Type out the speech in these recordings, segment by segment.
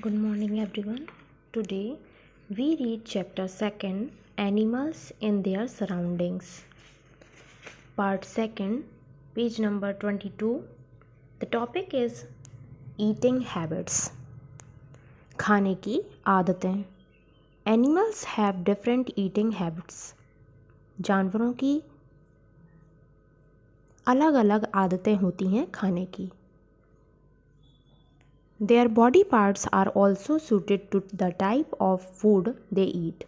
Good morning everyone. Today we read chapter 2 Animals in their surroundings. Part 2, page number 22. The topic is eating habits. खाने की आदतें. Animals have different eating habits. जानवरों की अलग अलग आदतें होती हैं खाने की. Their body parts are also suited to the type of food they eat.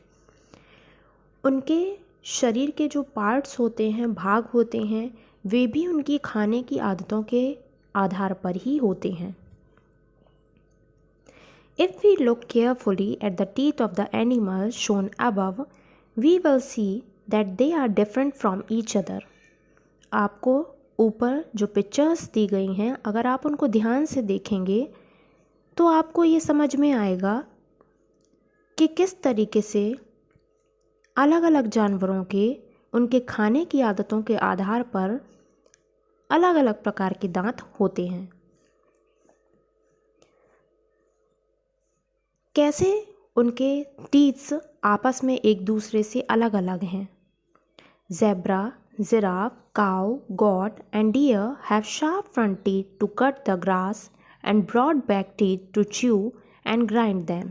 उनके शरीर के जो पार्ट्स होते हैं, भाग होते हैं, वे भी उनकी खाने की आदतों के आधार पर ही होते हैं. If we look carefully at the teeth of the animals shown above, we will see that they are different from each other. आपको ऊपर जो पिक्चर्स दी गई हैं, अगर आप उनको ध्यान से देखेंगे तो आपको ये समझ में आएगा कि किस तरीके से अलग अलग जानवरों के उनके खाने की आदतों के आधार पर अलग अलग प्रकार के दांत होते हैं. कैसे उनके टीथ्स आपस में एक दूसरे से अलग अलग हैं. Zebra, giraffe, cow, goat and deer have sharp front teeth to cut the grass and broad back teeth to chew and grind them.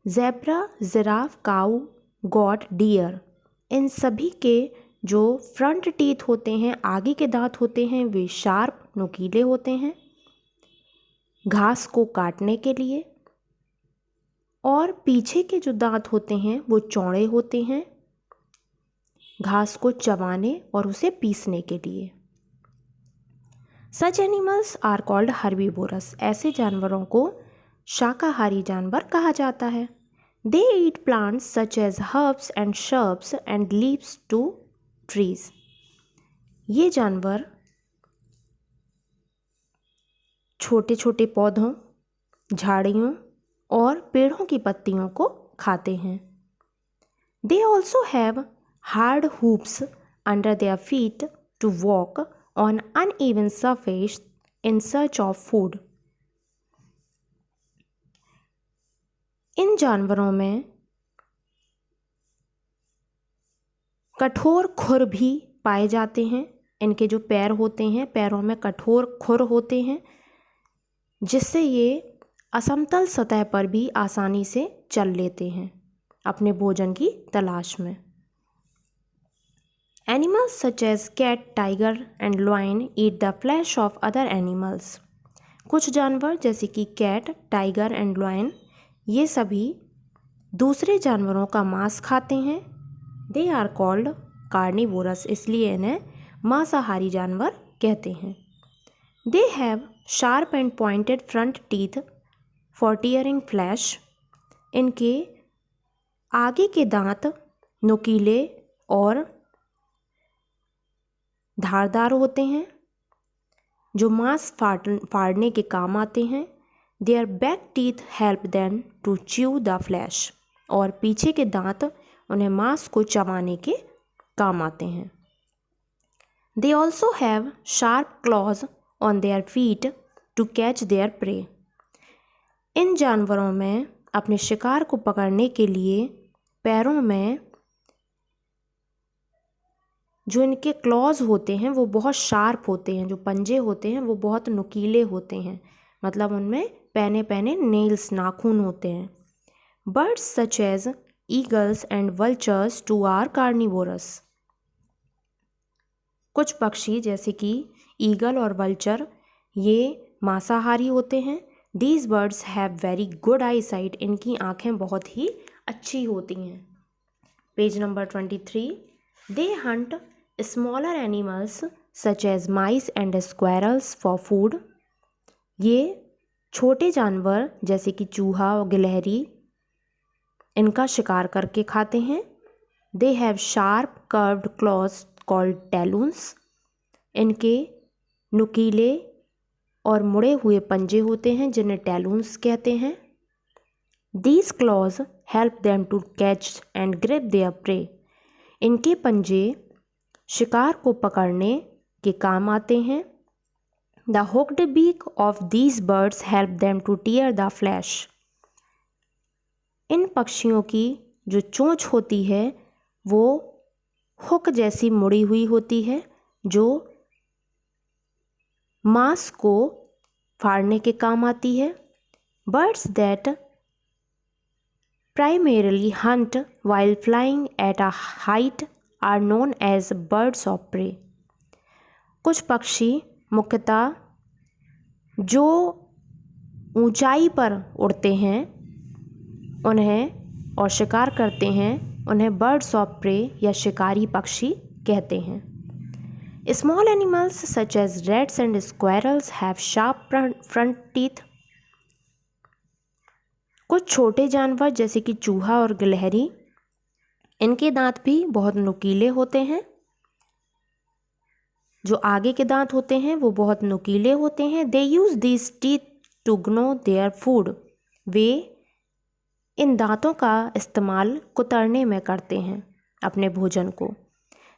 Zebra, giraffe, cow, goat, deer, इन सभी के जो फ्रंट टीथ होते हैं, आगे के दांत होते हैं, वे शार्प नुकीले होते हैं घास को काटने के लिए, और पीछे के जो दांत होते हैं वो चौड़े होते हैं घास को चबाने और उसे पीसने के लिए. Such animals are called herbivorous. ऐसे जानवरों को शाकाहारी जानवर कहा जाता है. They eat plants such as herbs and shrubs and leaves to trees. ये जानवर छोटे छोटे पौधों, झाड़ियों और पेड़ों की पत्तियों को खाते हैं. They also have hard hooves under their feet to walk on uneven surface in search of food. इन जानवरों में कठोर खुर भी पाए जाते हैं. इनके जो पैर होते हैं, पैरों में कठोर खुर होते हैं जिससे ये असमतल सतह पर भी आसानी से चल लेते हैं अपने भोजन की तलाश में. Animals such as cat, tiger and lion eat the flesh of other animals. कुछ जानवर जैसे कि कैट, टाइगर एंड लायन, ये सभी दूसरे जानवरों का मांस खाते हैं. They are called carnivorous, इसलिए इन्हें मांसाहारी जानवर कहते हैं. They have sharp and pointed front teeth for tearing flesh. इनके आगे के दांत नुकीले और धारदार होते हैं जो मांस फाड़ने के काम आते हैं. Their back teeth help them to chew the flesh. और पीछे के दांत उन्हें मांस को चबाने के काम आते हैं. They also have sharp claws on their feet to catch their prey. इन जानवरों में अपने शिकार को पकड़ने के लिए पैरों में जो इनके क्लॉज होते हैं वो बहुत शार्प होते हैं. जो पंजे होते हैं वो बहुत नुकीले होते हैं, मतलब उनमें पैने पैने नेल्स, नाखून होते हैं. Birds such as eagles and vultures too are carnivorous. कुछ पक्षी जैसे कि ईगल और वल्चर ये मांसाहारी होते हैं. These birds have very good I site. इनकी आँखें बहुत ही अच्छी होती हैं. Page number 23. They Hunt smaller animals such as mice and squirrels for food. ये छोटे जानवर जैसे कि चूहा और गिलहरी इनका शिकार करके खाते हैं. They have sharp curved claws called talons. इनके नुकीले और मुड़े हुए पंजे होते हैं जिन्हें talons कहते हैं. These claws help them to catch and grip their prey. इनके पंजे शिकार को पकड़ने के काम आते हैं The hooked beak of these birds help them to tear the flesh. इन पक्षियों की जो चोंच होती है वो हुक जैसी मुड़ी हुई होती है जो मांस को फाड़ने के काम आती है. Birds that primarily hunt while flying at a height are known as birds of prey. कुछ पक्षी मुख्यतः जो ऊंचाई पर उड़ते हैं उन्हें और शिकार करते हैं उन्हें बर्ड्स ऑफ प्रे या शिकारी पक्षी कहते हैं. Small animals such as rats and squirrels have sharp front teeth. कुछ छोटे जानवर जैसे कि चूहा और गिलहरी इनके दांत भी बहुत नुकीले होते हैं. जो आगे के दांत होते हैं वो बहुत नुकीले होते हैं. They use these teeth to gnaw their food. वे इन दांतों का इस्तेमाल कुतरने में करते हैं अपने भोजन को.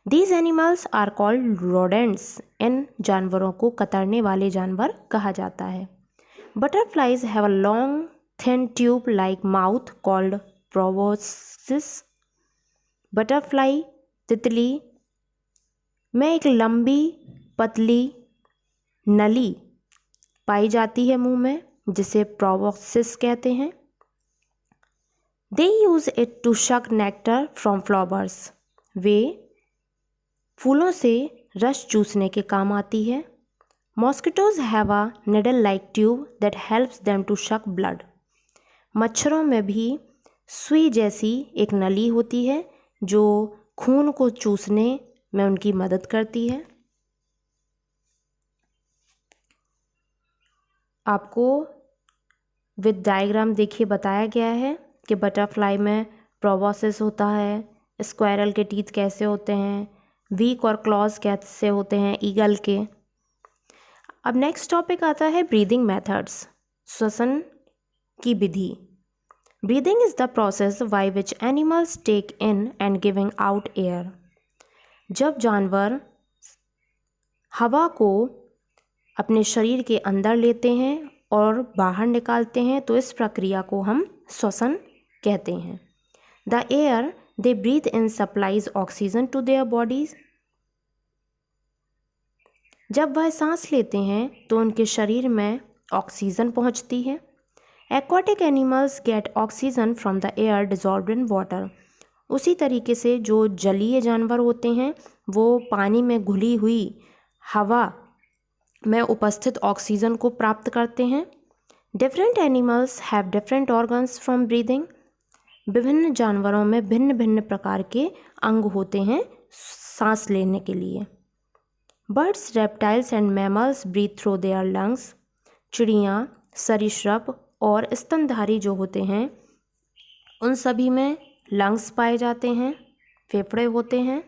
These animals are called rodents. इन जानवरों को कतरने वाले जानवर कहा जाता है. Butterflies have a long thin tube like mouth called proboscis. Butterfly तितली में एक लंबी पतली नली पाई जाती है मुंह में जिसे प्रोबोसिस कहते हैं. They use it to suck nectar from flowers. वे फूलों से रस चूसने के काम आती है. Mosquitoes have a needle-like tube that helps them to suck blood. मच्छरों में भी सुई जैसी एक नली होती है जो खून को चूसने में उनकी मदद करती है. आपको विद डायग्राम देखिए बताया गया है कि बटरफ्लाई में प्रोबोसिस होता है, स्क्वायरल के टीथ कैसे होते हैं, वीक और क्लॉज कैसे होते हैं ईगल के. अब नेक्स्ट टॉपिक आता है ब्रीदिंग मेथड्स, श्वसन की विधि. Breathing is the process by which animals take in and giving out air. जब जानवर हवा को अपने शरीर के अंदर लेते हैं और बाहर निकालते हैं तो इस प्रक्रिया को हम श्वसन कहते हैं. The air they breathe in supplies oxygen to their bodies. जब वह सांस लेते हैं तो उनके शरीर में ऑक्सीजन पहुंचती है. Aquatic animals gate oxygen from the air dissolved in water. उसी तरीके से जो जलीय जानवर होते हैं वो पानी में घुली हुई हवा में उपस्थित ऑक्सीजन को प्राप्त करते हैं. Different animals have different organs from breathing. विभिन्न जानवरों में भिन्न भिन्न प्रकार के अंग होते हैं सांस लेने के लिए. Birds, reptiles and mammals breathe through their lungs. चिड़ियाँ, सरीसृप और स्तनधारी जो होते हैं उन सभी में लंग्स पाए जाते हैं, फेफड़े होते हैं.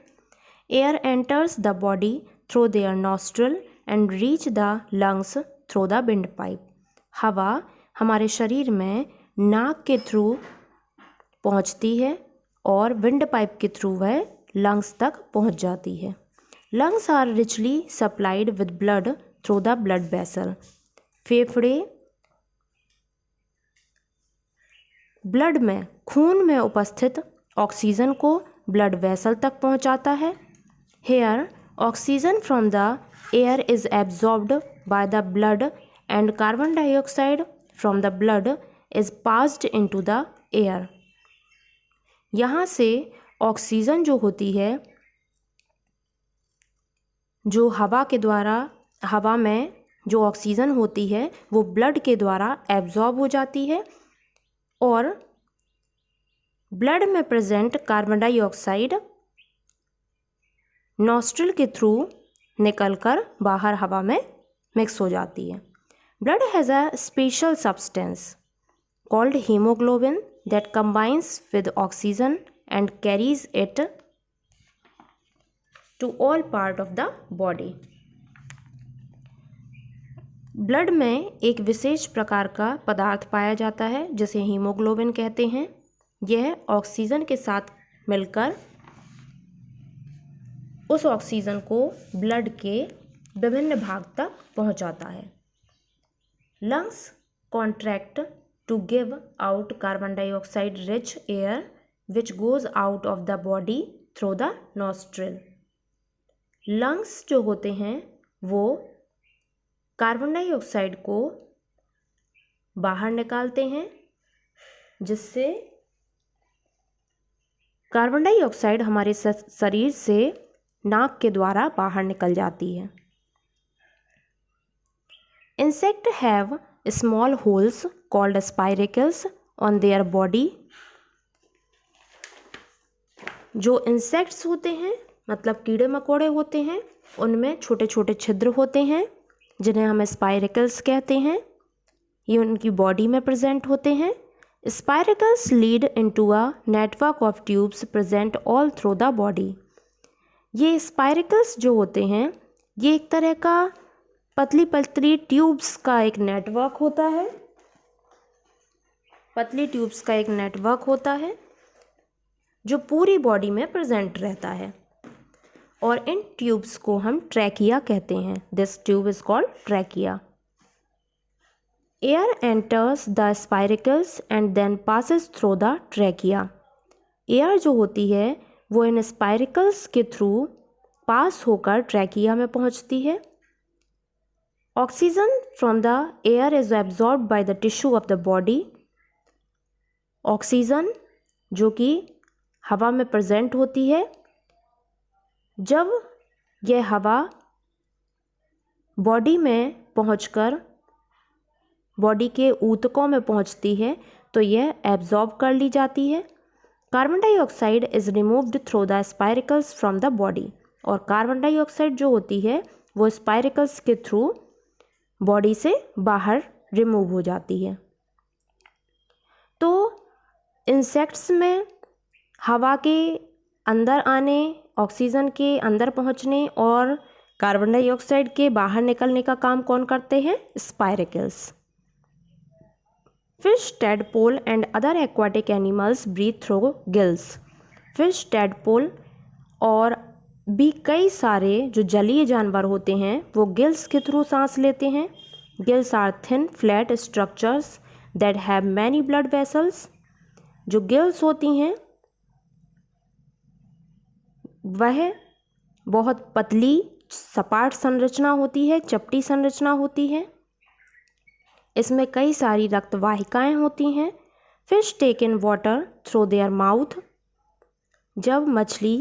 Air enters the body through their nostril and reach the lungs through the wind pipe. हवा हमारे शरीर में नाक के थ्रू पहुंचती है और विंड पाइप के थ्रू वह लंग्स तक पहुंच जाती है. Lungs are richly supplied with blood through the blood vessel. फेफड़े ब्लड में, खून में उपस्थित ऑक्सीजन को ब्लड वेसल तक पहुंचाता है. Here oxygen from the air is absorbed by the blood and carbon dioxide from the blood is passed into the air. यहाँ से ऑक्सीजन जो होती है जो हवा के द्वारा, हवा में जो ऑक्सीजन होती है वो ब्लड के द्वारा एब्जॉर्ब हो जाती है और ब्लड में प्रेजेंट कार्बन डाइऑक्साइड नॉस्ट्रिल के थ्रू निकलकर बाहर हवा में मिक्स हो जाती है. Blood has a special substance called haemoglobin that combines with oxygen and carries it to all part of the body. Blood में एक विशेष प्रकार का पदार्थ पाया जाता है जिसे हीमोग्लोबिन कहते हैं. यह ऑक्सीजन के साथ मिलकर उस ऑक्सीजन को ब्लड के विभिन्न भाग तक पहुंचाता है। Lungs contract to give out carbon dioxide rich air which goes out of the body through the nostril. Lungs जो होते हैं वो कार्बन डाइऑक्साइड को बाहर निकालते हैं, जिससे कार्बन डाइऑक्साइड हमारे शरीर से नाक के द्वारा बाहर निकल जाती है। Insect have small holes called spiracles on their body. जो इंसेक्ट्स होते हैं मतलब कीड़े मकोड़े होते हैं, उनमें छोटे छोटे छिद्र होते हैं जिन्हें हम स्पाइरेकल्स कहते हैं। ये उनकी बॉडी में प्रेजेंट होते हैं। Spiracles lead into a network of tubes present all through the body. ये स्पाइरेकल्स जो होते हैं ये एक तरह का पतली पतली ट्यूब्स का एक नेटवर्क होता है। पतली ट्यूब्स का एक नेटवर्क होता है जो पूरी बॉडी में प्रेजेंट रहता है, और इन ट्यूब्स को हम ट्रैकिया कहते हैं। This tube is called trachea. Air enters the spiracles and then passes through the trachea. Air जो होती है वो इन स्पाइरेकल्स के थ्रू पास होकर ट्रैकिया में पहुंचती है। Oxygen from the air is absorbed by the tissue of the body. Oxygen जो कि हवा में प्रेजेंट होती है, जब यह हवा बॉडी में पहुंचकर बॉडी के ऊतकों में पहुंचती है तो यह एब्जॉर्ब कर ली जाती है। Carbon dioxide is removed through the spiracles from the body. और कार्बन डाइऑक्साइड जो होती है वो स्पाइरेकल्स के थ्रू बॉडी से बाहर रिमूव हो जाती है। तो इंसेक्ट्स में हवा के अंदर आने, ऑक्सीजन के अंदर पहुंचने और कार्बन डाइऑक्साइड के बाहर निकलने का काम कौन करते हैं? Spiracles. Fish, tadpole and other aquatic animals breathe through gills. Fish, tadpole और भी कई सारे जो जलीय जानवर होते हैं वो गिल्स के थ्रू सांस लेते हैं। Gills are thin flat structures that have many blood vessels. जो गिल्स होती हैं वह बहुत पतली सपाट संरचना होती है, चपटी संरचना होती है। इसमें कई सारी रक्त वाहिकाएँ होती हैं। Fish take in water through their mouth. जब मछली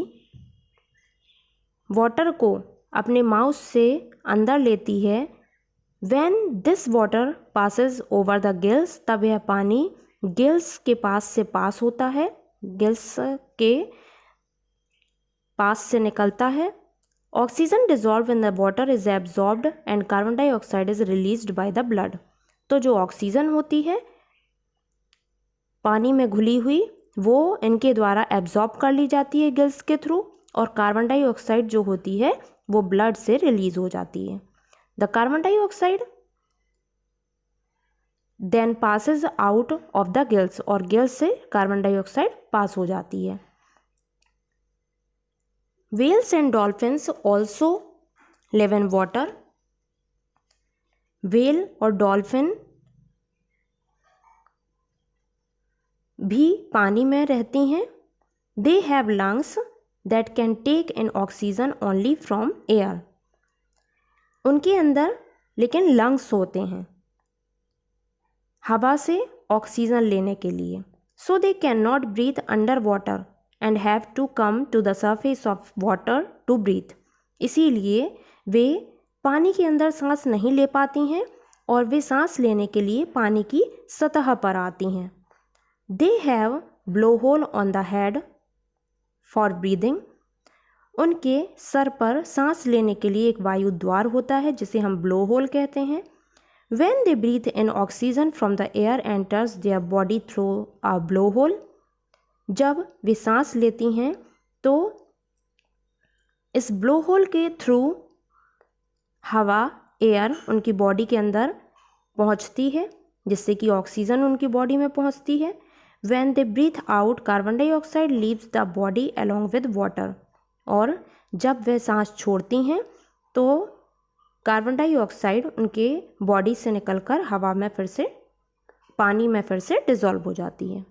वाटर को अपने माउथ से अंदर लेती है, when this water passes over the gills, तब यह पानी गिल्स के पास से पास होता है, गिल्स के पास से निकलता है। Oxygen dissolve in the water is absorbed and carbon dioxide is released by the blood. तो जो ऑक्सीजन होती है पानी में घुली हुई वो इनके द्वारा एब्जॉर्ब कर ली जाती है गिल्स के थ्रू, और कार्बन डाइऑक्साइड जो होती है वो ब्लड से रिलीज हो जाती है। The carbon dioxide then passes out of the gills, और गिल्स से कार्बन डाइऑक्साइड पास हो जाती है। Whales and dolphins also live in water. Whale और डॉल्फिन भी पानी में रहती हैं। They have lungs that can take in oxygen only from air. उनके अंदर लेकिन लंग्स होते हैं हवा से ऑक्सीजन लेने के लिए। So they can not breathe under water and have to come to the surface of water to breathe. इसीलिए वे पानी के अंदर सांस नहीं ले पाती हैं और वे सांस लेने के लिए पानी की सतह पर आती हैं। They have blowhole on the head for breathing. उनके सर पर सांस लेने के लिए एक वायु द्वार होता है जिसे हम ब्लो होल कहते हैं। When they breathe in oxygen from the air enters their body through a blowhole। जब वे सांस लेती हैं तो इस ब्लोहोल के थ्रू हवा, एयर उनकी बॉडी के अंदर पहुंचती है जिससे कि ऑक्सीजन उनकी बॉडी में पहुंचती है। When they breathe out, carbon dioxide leaves the body along with water। और जब वे सांस छोड़ती हैं तो कार्बन डाइऑक्साइड उनके बॉडी से निकलकर हवा में फिर से पानी में फिर से डिज़ोल्व हो जाती है।